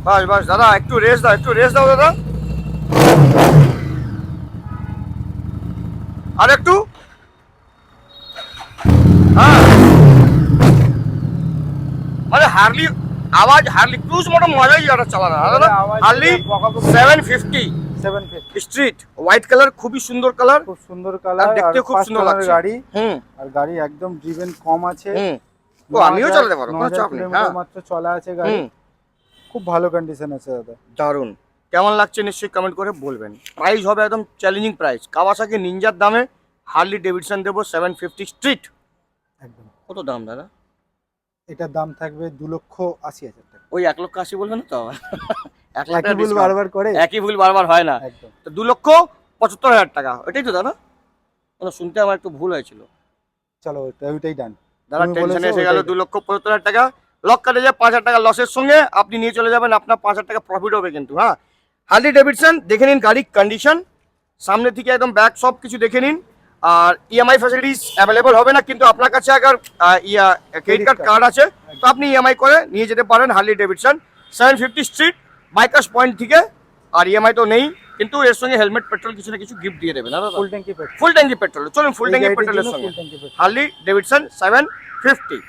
বাস বাস দাদা, একটু রেস্ট দাও, একটু রেস্ট দাও দাদা, আর একটু। হ্যাঁ, মানে হার্লি আওয়াজ, হার্লি ক্রুজ মোটর মজাই যেটা চালানো দাদা। হার্লি 750 স্ট্রিট, হোয়াইট কালার, খুবই সুন্দর কালার, খুব সুন্দর কালার, দেখতে খুব সুন্দর লাগছে গাড়ি। হুম, আর গাড়ি একদম ড্রিভেন কম আছে। হুম, ও আমিও চালাতে পারবো, কোনো চাপ নেই। হ্যাঁ, মাত্র চলা আছে গাড়ি, খুব ভালো কন্ডিশন আছে দাদা। দারুন। কেমন লাগছে নিশ্চয়ই কমেন্ট করে বলবেন। প্রাইস হবে একদম চ্যালেঞ্জিং প্রাইস। কাওয়াসাকি নিনজার দামে হার্লি ডেভিডসন দেবো 750 স্ট্রিট। একদম। কত দাম দাদা? এটার দাম থাকবে 2,80,000 টাকা। ওই 1,80,000 বলবেন না তো? 1 লাখ একই টাকা ভুল discount। বারবার করে, একই ভুল বারবার হয় না। একদম। তো 2,75,000 টাকা, এটাই তো দাদা? মানে শুনতে আমার একটু ভুল হয়েছিল চলো ওইটাই ডান। দাদা, তুমি টেনশন বলেছো এসে গেল। ওইটাই। 2,75,000 টাকা লক কাটে যায়, 5,000 টাকা লসের সঙ্গে আপনি নিয়ে চলে যাবেন, আপনার 5,000 টাকা প্রফিট হবে কিন্তু। হ্যাঁ, হার্লি ডেভিডসন দেখে নিন গাড়ির কন্ডিশন, সামনে থেকে একদম ব্যাক সব কিছু দেখে নিন। আর ইএমআই ফ্যাসিলিটিস অ্যাভেলেবল হবে না, কিন্তু আপনার কাছে আগে ক্রেডিট কার্ড আছে তো আপনি ইএমআই করে নিয়ে যেতে পারেন Harley Davidson 750 street bikers point থেকে। আর ইএমআই তো নেই, কিন্তু এর সঙ্গে হেলমেট, পেট্রোল কিছু না কিছু গিফট দিয়ে দেবেন। দাদা ফুল ট্যাঙ্কি পেট্রোল। ফুল ট্যাঙ্কি পেট্রোল, চলুন ফুল এই ট্যাঙ্কি গাড়িটির পেট্রোলের জন্য সঙ্গে full tanky petrol। Harley Davidson 750।